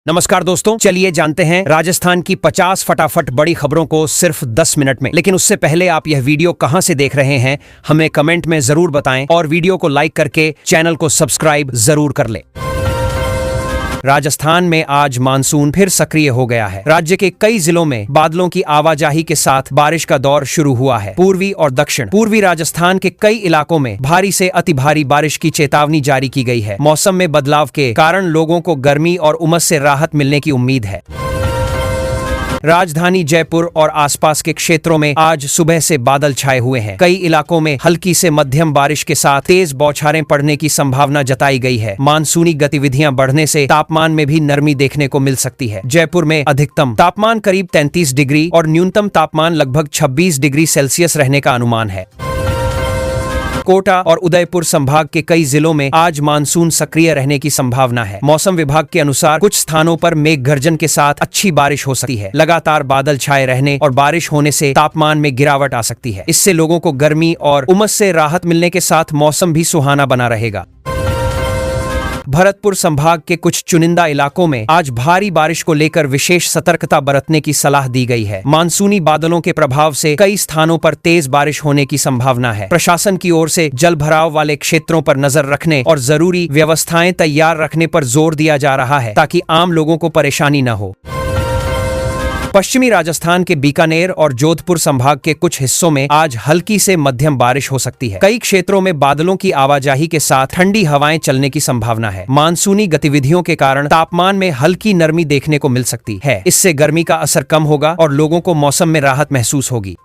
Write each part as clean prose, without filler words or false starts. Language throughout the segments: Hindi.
नमस्कार दोस्तों, चलिए जानते हैं राजस्थान की 50 फटाफट बड़ी खबरों को सिर्फ 10 मिनट में। लेकिन उससे पहले आप यह वीडियो कहां से देख रहे हैं हमें कमेंट में जरूर बताएं और वीडियो को लाइक करके चैनल को सब्सक्राइब जरूर कर लें। राजस्थान में आज मानसून फिर सक्रिय हो गया है। राज्य के कई जिलों में बादलों की आवाजाही के साथ बारिश का दौर शुरू हुआ है। पूर्वी और दक्षिण पूर्वी राजस्थान के कई इलाकों में भारी से अति भारी बारिश की चेतावनी जारी की गई है। मौसम में बदलाव के कारण लोगों को गर्मी और उमस से राहत मिलने की उम्मीद है। राजधानी जयपुर और आसपास के क्षेत्रों में आज सुबह से बादल छाए हुए हैं। कई इलाकों में हल्की से मध्यम बारिश के साथ तेज बौछारें पड़ने की संभावना जताई गई है। मानसूनी गतिविधियां बढ़ने से तापमान में भी नरमी देखने को मिल सकती है। जयपुर में अधिकतम तापमान करीब 33 डिग्री और न्यूनतम तापमान लगभग 26 डिग्री सेल्सियस रहने का अनुमान है। कोटा और उदयपुर संभाग के कई जिलों में आज मानसून सक्रिय रहने की संभावना है। मौसम विभाग के अनुसार कुछ स्थानों पर मेघ गर्जन के साथ अच्छी बारिश हो सकती है। लगातार बादल छाए रहने और बारिश होने से तापमान में गिरावट आ सकती है। इससे लोगों को गर्मी और उमस से राहत मिलने के साथ मौसम भी सुहाना बना रहेगा। भरतपुर संभाग के कुछ चुनिंदा इलाकों में आज भारी बारिश को लेकर विशेष सतर्कता बरतने की सलाह दी गई है। मानसूनी बादलों के प्रभाव से कई स्थानों पर तेज बारिश होने की संभावना है। प्रशासन की ओर से जल भराव वाले क्षेत्रों पर नजर रखने और जरूरी व्यवस्थाएं तैयार रखने पर जोर दिया जा रहा है ताकि आम लोगों को परेशानी न हो। पश्चिमी राजस्थान के बीकानेर और जोधपुर संभाग के कुछ हिस्सों में आज हल्की से मध्यम बारिश हो सकती है। कई क्षेत्रों में बादलों की आवाजाही के साथ ठंडी हवाएं चलने की संभावना है। मानसूनी गतिविधियों के कारण तापमान में हल्की नरमी देखने को मिल सकती है। इससे गर्मी का असर कम होगा और लोगों को मौसम में राहत महसूस होगी।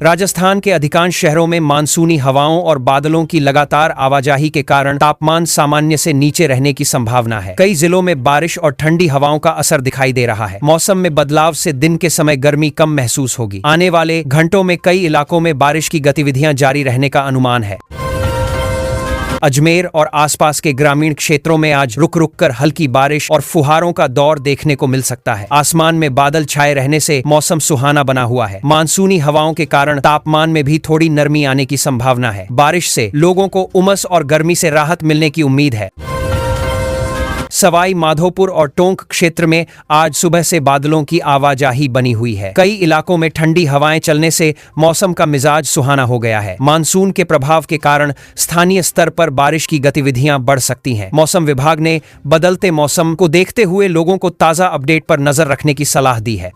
राजस्थान के अधिकांश शहरों में मानसूनी हवाओं और बादलों की लगातार आवाजाही के कारण तापमान सामान्य से नीचे रहने की संभावना है। कई जिलों में बारिश और ठंडी हवाओं का असर दिखाई दे रहा है। मौसम में बदलाव से दिन के समय गर्मी कम महसूस होगी। आने वाले घंटों में कई इलाकों में बारिश की गतिविधियां जारी रहने का अनुमान है। अजमेर और आसपास के ग्रामीण क्षेत्रों में आज रुक रुक कर हल्की बारिश और फुहारों का दौर देखने को मिल सकता है। आसमान में बादल छाए रहने से मौसम सुहाना बना हुआ है। मानसूनी हवाओं के कारण तापमान में भी थोड़ी नरमी आने की संभावना है। बारिश से लोगों को उमस और गर्मी से राहत मिलने की उम्मीद है। सवाई माधोपुर और टोंक क्षेत्र में आज सुबह से बादलों की आवाजाही बनी हुई है। कई इलाकों में ठंडी हवाएं चलने से मौसम का मिजाज सुहाना हो गया है। मानसून के प्रभाव के कारण स्थानीय स्तर पर बारिश की गतिविधियां बढ़ सकती हैं। मौसम विभाग ने बदलते मौसम को देखते हुए लोगों को ताजा अपडेट पर नजर रखने की सलाह दी है।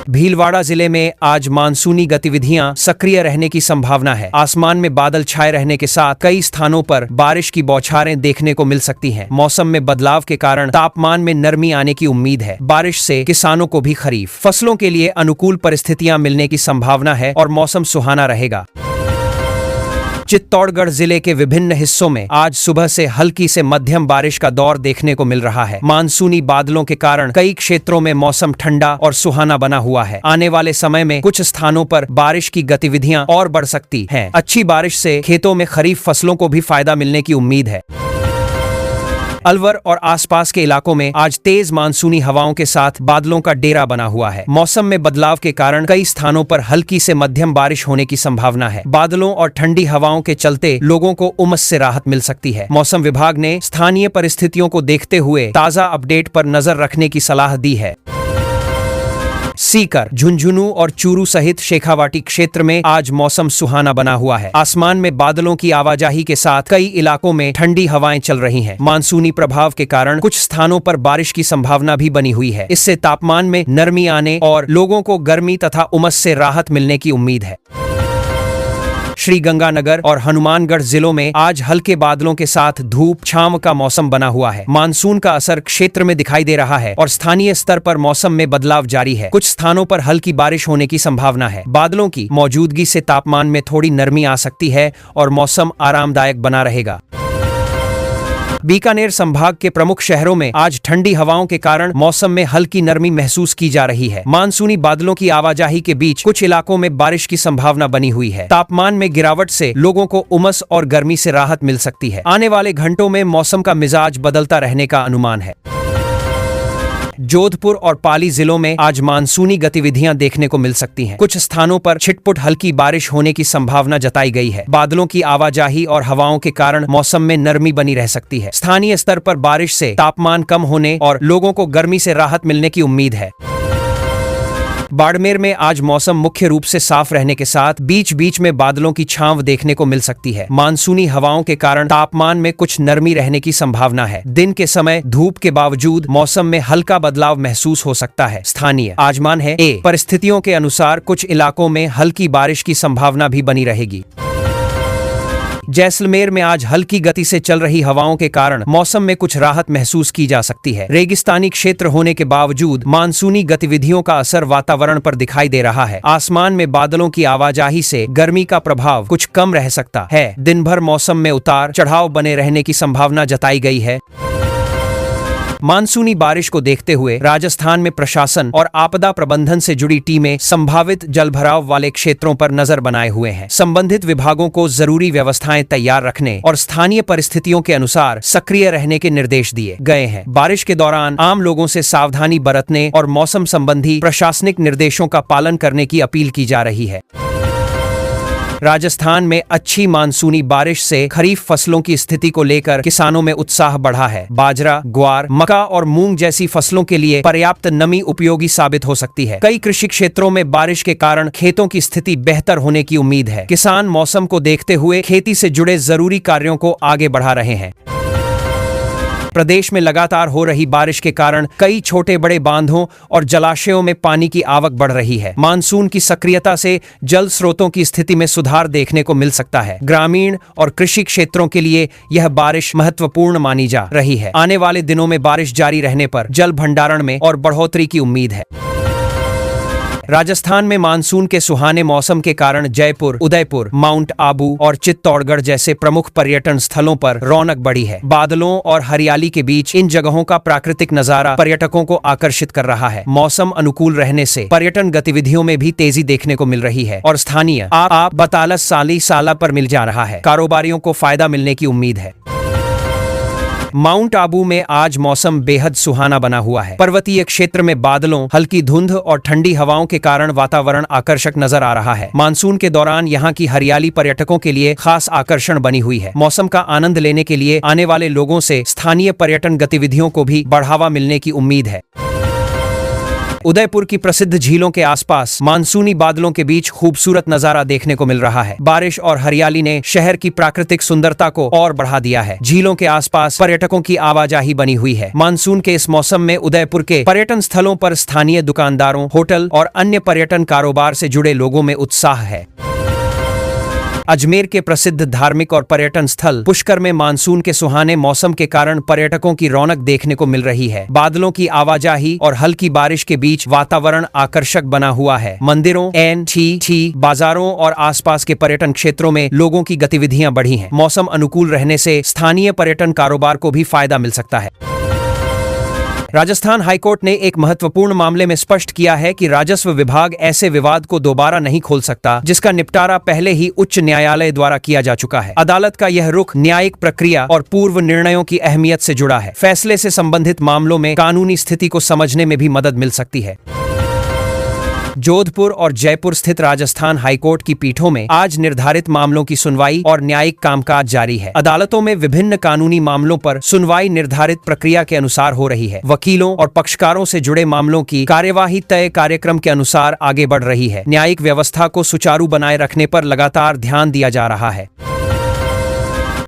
भीलवाड़ा जिले में आज मानसूनी गतिविधियां सक्रिय रहने की संभावना है। आसमान में बादल छाए रहने के साथ कई स्थानों पर बारिश की बौछारें देखने को मिल सकती हैं। मौसम में बदलाव के कारण तापमान में नरमी आने की उम्मीद है। बारिश से किसानों को भी खरीफ फसलों के लिए अनुकूल परिस्थितियां मिलने की संभावना है और मौसम सुहाना रहेगा। चित्तौड़गढ़ जिले के विभिन्न हिस्सों में आज सुबह से हल्की से मध्यम बारिश का दौर देखने को मिल रहा है। मानसूनी बादलों के कारण कई क्षेत्रों में मौसम ठंडा और सुहाना बना हुआ है। आने वाले समय में कुछ स्थानों पर बारिश की गतिविधियां और बढ़ सकती हैं। अच्छी बारिश से खेतों में खरीफ फसलों को भी फायदा मिलने की उम्मीद है। अलवर और आसपास के इलाकों में आज तेज मानसूनी हवाओं के साथ बादलों का डेरा बना हुआ है। मौसम में बदलाव के कारण कई स्थानों पर हल्की से मध्यम बारिश होने की संभावना है। बादलों और ठंडी हवाओं के चलते लोगों को उमस से राहत मिल सकती है। मौसम विभाग ने स्थानीय परिस्थितियों को देखते हुए ताजा अपडेट पर नजर रखने की सलाह दी है। सीकर, झुंझुनू और चूरू सहित शेखावाटी क्षेत्र में आज मौसम सुहाना बना हुआ है। आसमान में बादलों की आवाजाही के साथ कई इलाकों में ठंडी हवाएं चल रही हैं। मानसूनी प्रभाव के कारण कुछ स्थानों पर बारिश की संभावना भी बनी हुई है। इससे तापमान में नरमी आने और लोगों को गर्मी तथा उमस से राहत मिलने की उम्मीद है। श्रीगंगानगर और हनुमानगढ़ जिलों में आज हल्के बादलों के साथ धूप छांव का मौसम बना हुआ है। मानसून का असर क्षेत्र में दिखाई दे रहा है और स्थानीय स्तर पर मौसम में बदलाव जारी है। कुछ स्थानों पर हल्की बारिश होने की संभावना है। बादलों की मौजूदगी से तापमान में थोड़ी नरमी आ सकती है और मौसम आरामदायक बना रहेगा। बीकानेर संभाग के प्रमुख शहरों में आज ठंडी हवाओं के कारण मौसम में हल्की नरमी महसूस की जा रही है। मानसूनी बादलों की आवाजाही के बीच कुछ इलाकों में बारिश की संभावना बनी हुई है। तापमान में गिरावट से लोगों को उमस और गर्मी से राहत मिल सकती है। आने वाले घंटों में मौसम का मिजाज बदलता रहने का अनुमान है। जोधपुर और पाली जिलों में आज मानसूनी गतिविधियां देखने को मिल सकती हैं। कुछ स्थानों पर छिटपुट हल्की बारिश होने की संभावना जताई गई है। बादलों की आवाजाही और हवाओं के कारण मौसम में नरमी बनी रह सकती है। स्थानीय स्तर पर बारिश से तापमान कम होने और लोगों को गर्मी से राहत मिलने की उम्मीद है। बाड़मेर में आज मौसम मुख्य रूप से साफ रहने के साथ बीच बीच में बादलों की छांव देखने को मिल सकती है। मानसूनी हवाओं के कारण तापमान में कुछ नरमी रहने की संभावना है। दिन के समय धूप के बावजूद मौसम में हल्का बदलाव महसूस हो सकता है। स्थानीय आजमान है ए परिस्थितियों के अनुसार कुछ इलाकों में हल्की बारिश की संभावना भी बनी रहेगी। जैसलमेर में आज हल्की गति से चल रही हवाओं के कारण मौसम में कुछ राहत महसूस की जा सकती है। रेगिस्तानी क्षेत्र होने के बावजूद मानसूनी गतिविधियों का असर वातावरण पर दिखाई दे रहा है। आसमान में बादलों की आवाजाही से गर्मी का प्रभाव कुछ कम रह सकता है। दिन भर मौसम में उतार चढ़ाव बने रहने की संभावना जताई गई है। मानसूनी बारिश को देखते हुए राजस्थान में प्रशासन और आपदा प्रबंधन से जुड़ी टीमें संभावित जलभराव वाले क्षेत्रों पर नजर बनाए हुए हैं। संबंधित विभागों को जरूरी व्यवस्थाएं तैयार रखने और स्थानीय परिस्थितियों के अनुसार सक्रिय रहने के निर्देश दिए गए हैं। बारिश के दौरान आम लोगों से सावधानी बरतने और मौसम संबंधी प्रशासनिक निर्देशों का पालन करने की अपील की जा रही है। राजस्थान में अच्छी मानसूनी बारिश से खरीफ फसलों की स्थिति को लेकर किसानों में उत्साह बढ़ा है। बाजरा, ग्वार, मक्का और मूंग जैसी फसलों के लिए पर्याप्त नमी उपयोगी साबित हो सकती है। कई कृषि क्षेत्रों में बारिश के कारण खेतों की स्थिति बेहतर होने की उम्मीद है। किसान मौसम को देखते हुए खेती से जुड़े जरूरी कार्यों को आगे बढ़ा रहे हैं। प्रदेश में लगातार हो रही बारिश के कारण कई छोटे बड़े बांधों और जलाशयों में पानी की आवक बढ़ रही है। मानसून की सक्रियता से जल स्रोतों की स्थिति में सुधार देखने को मिल सकता है। ग्रामीण और कृषि क्षेत्रों के लिए यह बारिश महत्वपूर्ण मानी जा रही है। आने वाले दिनों में बारिश जारी रहने पर जल भंडारण में और बढ़ोतरी की उम्मीद है। राजस्थान में मानसून के सुहाने मौसम के कारण जयपुर, उदयपुर, माउंट आबू और चित्तौड़गढ़ जैसे प्रमुख पर्यटन स्थलों पर रौनक बढ़ी है। बादलों और हरियाली के बीच इन जगहों का प्राकृतिक नजारा पर्यटकों को आकर्षित कर रहा है। मौसम अनुकूल रहने से पर्यटन गतिविधियों में भी तेजी देखने को मिल रही है और स्थानीय आप बतालस साली साला पर मिल जा रहा है। कारोबारियों को फायदा मिलने की उम्मीद है। माउंट आबू में आज मौसम बेहद सुहाना बना हुआ है। पर्वतीय क्षेत्र में बादलों, हल्की धुंध और ठंडी हवाओं के कारण वातावरण आकर्षक नजर आ रहा है। मानसून के दौरान यहाँ की हरियाली पर्यटकों के लिए खास आकर्षण बनी हुई है। मौसम का आनंद लेने के लिए आने वाले लोगों से स्थानीय पर्यटन गतिविधियों को भी बढ़ावा मिलने की उम्मीद है। उदयपुर की प्रसिद्ध झीलों के आसपास मानसूनी बादलों के बीच खूबसूरत नजारा देखने को मिल रहा है। बारिश और हरियाली ने शहर की प्राकृतिक सुंदरता को और बढ़ा दिया है। झीलों के आसपास पर्यटकों की आवाजाही बनी हुई है। मानसून के इस मौसम में उदयपुर के पर्यटन स्थलों पर स्थानीय दुकानदारों, होटल और अन्य पर्यटन कारोबार से जुड़े लोगों में उत्साह है। अजमेर के प्रसिद्ध धार्मिक और पर्यटन स्थल पुष्कर में मानसून के सुहाने मौसम के कारण पर्यटकों की रौनक देखने को मिल रही है। बादलों की आवाजाही और हल्की बारिश के बीच वातावरण आकर्षक बना हुआ है। मंदिरों, बाजारों और आसपास के पर्यटन क्षेत्रों में लोगों की गतिविधियां बढ़ी हैं। मौसम अनुकूल रहने से स्थानीय पर्यटन कारोबार को भी फायदा मिल सकता है। राजस्थान हाईकोर्ट ने एक महत्वपूर्ण मामले में स्पष्ट किया है कि राजस्व विभाग ऐसे विवाद को दोबारा नहीं खोल सकता जिसका निपटारा पहले ही उच्च न्यायालय द्वारा किया जा चुका है। अदालत का यह रुख न्यायिक प्रक्रिया और पूर्व निर्णयों की अहमियत से जुड़ा है। फैसले से संबंधित मामलों में कानूनी स्थिति को समझने में भी मदद मिल सकती है। जोधपुर और जयपुर स्थित राजस्थान हाईकोर्ट की पीठों में आज निर्धारित मामलों की सुनवाई और न्यायिक कामकाज जारी है। अदालतों में विभिन्न कानूनी मामलों पर सुनवाई निर्धारित प्रक्रिया के अनुसार हो रही है। वकीलों और पक्षकारों से जुड़े मामलों की कार्यवाही तय कार्यक्रम के अनुसार आगे बढ़ रही है। न्यायिक व्यवस्था को सुचारू बनाए रखने पर लगातार ध्यान दिया जा रहा है।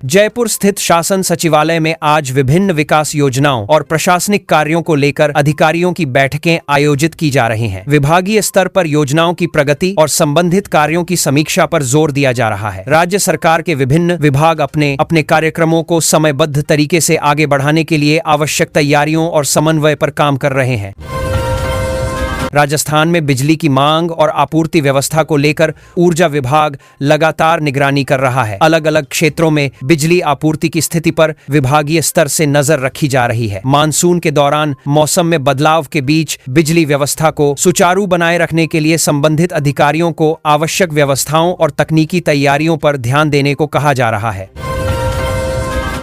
जयपुर स्थित शासन सचिवालय में आज विभिन्न विकास योजनाओं और प्रशासनिक कार्यों को लेकर अधिकारियों की बैठकें आयोजित की जा रही हैं। विभागीय स्तर पर योजनाओं की प्रगति और संबंधित कार्यों की समीक्षा पर जोर दिया जा रहा है। राज्य सरकार के विभिन्न विभाग अपने कार्यक्रमों को समयबद्ध तरीके से आगे बढ़ाने के लिए आवश्यक तैयारियों और समन्वय पर काम कर रहे हैं। राजस्थान में बिजली की मांग और आपूर्ति व्यवस्था को लेकर ऊर्जा विभाग लगातार निगरानी कर रहा है। अलग अलग क्षेत्रों में बिजली आपूर्ति की स्थिति पर विभागीय स्तर से नजर रखी जा रही है। मानसून के दौरान मौसम में बदलाव के बीच बिजली व्यवस्था को सुचारू बनाए रखने के लिए संबंधित अधिकारियों को आवश्यक व्यवस्थाओं और तकनीकी तैयारियों पर ध्यान देने को कहा जा रहा है।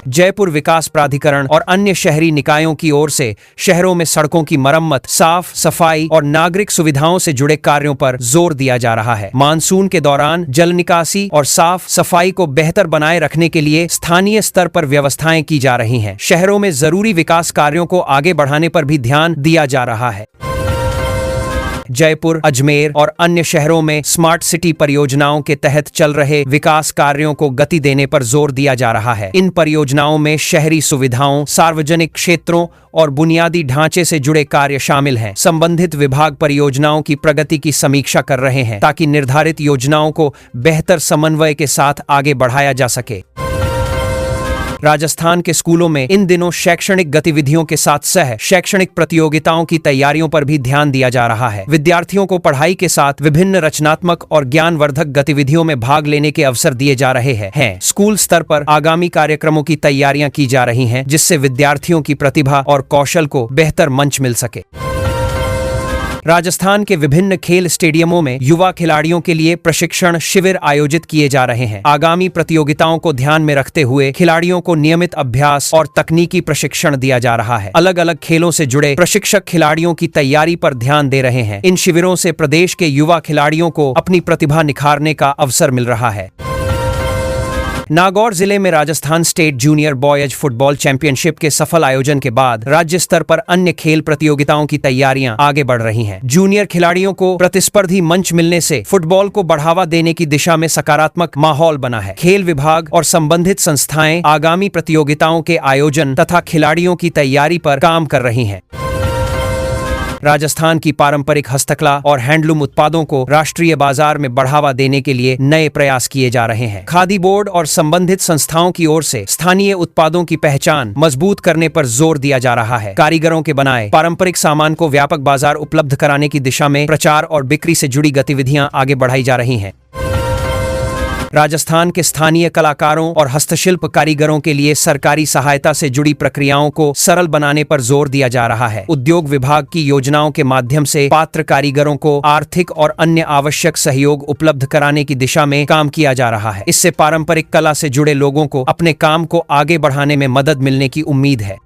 जयपुर विकास प्राधिकरण और अन्य शहरी निकायों की ओर से शहरों में सड़कों की मरम्मत, साफ सफाई और नागरिक सुविधाओं से जुड़े कार्यों पर जोर दिया जा रहा है। मानसून के दौरान जल निकासी और साफ सफाई को बेहतर बनाए रखने के लिए स्थानीय स्तर पर व्यवस्थाएं की जा रही हैं। शहरों में जरूरी विकास कार्यों को आगे बढ़ाने पर भी ध्यान दिया जा रहा है। जयपुर, अजमेर और अन्य शहरों में स्मार्ट सिटी परियोजनाओं के तहत चल रहे विकास कार्यों को गति देने पर जोर दिया जा रहा है। इन परियोजनाओं में शहरी सुविधाओं, सार्वजनिक क्षेत्रों और बुनियादी ढांचे से जुड़े कार्य शामिल हैं। संबंधित विभाग परियोजनाओं की प्रगति की समीक्षा कर रहे हैं ताकि निर्धारित योजनाओं को बेहतर समन्वय के साथ आगे बढ़ाया जा सके। राजस्थान के स्कूलों में इन दिनों शैक्षणिक गतिविधियों के साथ सह शैक्षणिक प्रतियोगिताओं की तैयारियों पर भी ध्यान दिया जा रहा है। विद्यार्थियों को पढ़ाई के साथ विभिन्न रचनात्मक और ज्ञानवर्धक गतिविधियों में भाग लेने के अवसर दिए जा रहे हैं। स्कूल स्तर पर आगामी कार्यक्रमों की तैयारियां की जा रही हैं, जिससे विद्यार्थियों की प्रतिभा और कौशल को बेहतर मंच मिल सके। राजस्थान के विभिन्न खेल स्टेडियमों में युवा खिलाड़ियों के लिए प्रशिक्षण शिविर आयोजित किए जा रहे हैं। आगामी प्रतियोगिताओं को ध्यान में रखते हुए खिलाड़ियों को नियमित अभ्यास और तकनीकी प्रशिक्षण दिया जा रहा है। अलग अलग खेलों से जुड़े प्रशिक्षक खिलाड़ियों की तैयारी पर ध्यान दे रहे हैं। इन शिविरों से प्रदेश के युवा खिलाड़ियों को अपनी प्रतिभा निखारने का अवसर मिल रहा है। नागौर जिले में Rajasthan state junior boys football championship के सफल आयोजन के बाद राज्य स्तर पर अन्य खेल प्रतियोगिताओं की तैयारियां आगे बढ़ रही हैं। जूनियर खिलाड़ियों को प्रतिस्पर्धी मंच मिलने से फुटबॉल को बढ़ावा देने की दिशा में सकारात्मक माहौल बना है। खेल विभाग और संबंधित संस्थाएं आगामी प्रतियोगिताओं के आयोजन तथा खिलाड़ियों की तैयारी पर काम कर रही हैं। राजस्थान की पारंपरिक हस्तकला और हैंडलूम उत्पादों को राष्ट्रीय बाजार में बढ़ावा देने के लिए नए प्रयास किए जा रहे हैं। खादी बोर्ड और संबंधित संस्थाओं की ओर से स्थानीय उत्पादों की पहचान मजबूत करने पर जोर दिया जा रहा है। कारीगरों के बनाए पारंपरिक सामान को व्यापक बाजार उपलब्ध कराने की दिशा में प्रचार और बिक्री से जुड़ी गतिविधियां आगे बढ़ाई जा रही हैं। राजस्थान के स्थानीय कलाकारों और हस्तशिल्प कारीगरों के लिए सरकारी सहायता से जुड़ी प्रक्रियाओं को सरल बनाने पर जोर दिया जा रहा है। उद्योग विभाग की योजनाओं के माध्यम से पात्र कारीगरों को आर्थिक और अन्य आवश्यक सहयोग उपलब्ध कराने की दिशा में काम किया जा रहा है। इससे पारंपरिक कला से जुड़े लोगों को अपने काम को आगे बढ़ाने में मदद मिलने की उम्मीद है।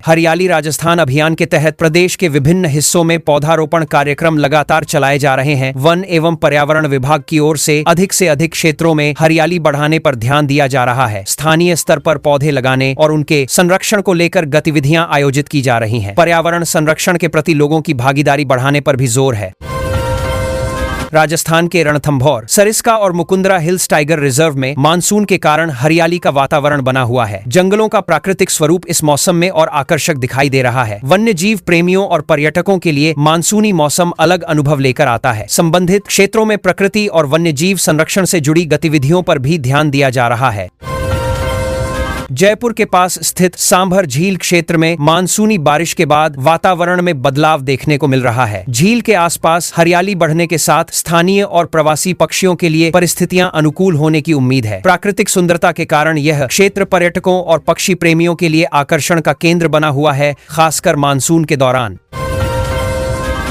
हरियाली राजस्थान अभियान के तहत प्रदेश के विभिन्न हिस्सों में पौधारोपण कार्यक्रम लगातार चलाए जा रहे हैं। वन एवं पर्यावरण विभाग की ओर से अधिक क्षेत्रों में हरियाली बढ़ाने पर ध्यान दिया जा रहा है। स्थानीय स्तर पर पौधे लगाने और उनके संरक्षण को लेकर गतिविधियां आयोजित की जा रही हैं। पर्यावरण संरक्षण के प्रति लोगों की भागीदारी बढ़ाने पर भी जोर है। राजस्थान के रणथंभौर, सरिस्का और मुकुंदरा हिल्स टाइगर रिजर्व में मानसून के कारण हरियाली का वातावरण बना हुआ है। जंगलों का प्राकृतिक स्वरूप इस मौसम में और आकर्षक दिखाई दे रहा है। वन्य जीव प्रेमियों और पर्यटकों के लिए मानसूनी मौसम अलग अनुभव लेकर आता है। संबंधित क्षेत्रों में प्रकृति और वन्य जीव संरक्षण से जुड़ी गतिविधियों पर भी ध्यान दिया जा रहा है। जयपुर के पास स्थित सांभर झील क्षेत्र में मानसूनी बारिश के बाद वातावरण में बदलाव देखने को मिल रहा है। झील के आसपास हरियाली बढ़ने के साथ स्थानीय और प्रवासी पक्षियों के लिए परिस्थितियां अनुकूल होने की उम्मीद है। प्राकृतिक सुंदरता के कारण यह क्षेत्र पर्यटकों और पक्षी प्रेमियों के लिए आकर्षण का केंद्र बना हुआ है, खासकर मानसून के दौरान।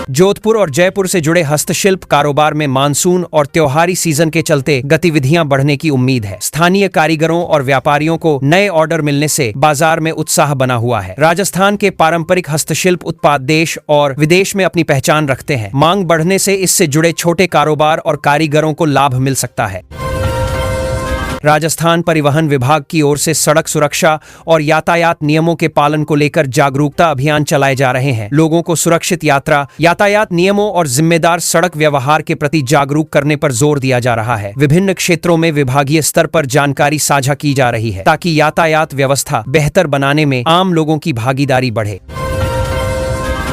जोधपुर और जयपुर से जुड़े हस्तशिल्प कारोबार में मानसून और त्योहारी सीजन के चलते गतिविधियां बढ़ने की उम्मीद है। स्थानीय कारीगरों और व्यापारियों को नए ऑर्डर मिलने से बाजार में उत्साह बना हुआ है। राजस्थान के पारंपरिक हस्तशिल्प उत्पाद देश और विदेश में अपनी पहचान रखते हैं। मांग बढ़ने से इससे जुड़े छोटे कारोबार और कारीगरों को लाभ मिल सकता है। राजस्थान परिवहन विभाग की ओर से सड़क सुरक्षा और यातायात नियमों के पालन को लेकर जागरूकता अभियान चलाए जा रहे हैं। लोगों को सुरक्षित यात्रा, यातायात नियमों और जिम्मेदार सड़क व्यवहार के प्रति जागरूक करने पर जोर दिया जा रहा है। विभिन्न क्षेत्रों में विभागीय स्तर पर जानकारी साझा की जा रही है ताकि यातायात व्यवस्था बेहतर बनाने में आम लोगों की भागीदारी बढ़े।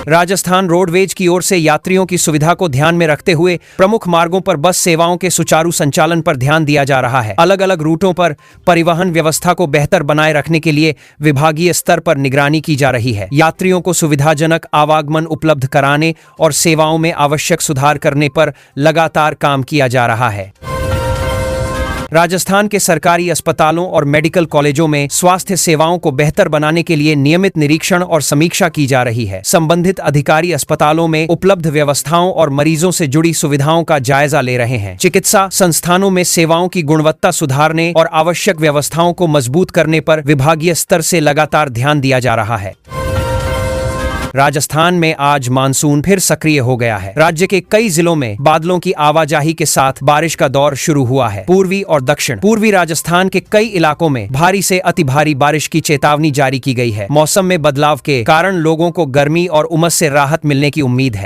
राजस्थान रोडवेज की ओर से यात्रियों की सुविधा को ध्यान में रखते हुए प्रमुख मार्गों पर बस सेवाओं के सुचारू संचालन पर ध्यान दिया जा रहा है। अलग अलग रूटों पर परिवहन व्यवस्था को बेहतर बनाए रखने के लिए विभागीय स्तर पर निगरानी की जा रही है। यात्रियों को सुविधाजनक आवागमन उपलब्ध कराने और सेवाओं में आवश्यक सुधार करने पर लगातार काम किया जा रहा है। राजस्थान के सरकारी अस्पतालों और मेडिकल कॉलेजों में स्वास्थ्य सेवाओं को बेहतर बनाने के लिए नियमित निरीक्षण और समीक्षा की जा रही है। संबंधित अधिकारी अस्पतालों में उपलब्ध व्यवस्थाओं और मरीजों से जुड़ी सुविधाओं का जायजा ले रहे हैं। चिकित्सा संस्थानों में सेवाओं की गुणवत्ता सुधारने और आवश्यक व्यवस्थाओं को मजबूत करने पर विभागीय स्तर से लगातार ध्यान दिया जा रहा है। राजस्थान में आज मानसून फिर सक्रिय हो गया है। राज्य के कई जिलों में बादलों की आवाजाही के साथ बारिश का दौर शुरू हुआ है। पूर्वी और दक्षिण पूर्वी राजस्थान के कई इलाकों में भारी से अति भारी बारिश की चेतावनी जारी की गई है। मौसम में बदलाव के कारण लोगों को गर्मी और उमस से राहत मिलने की उम्मीद है।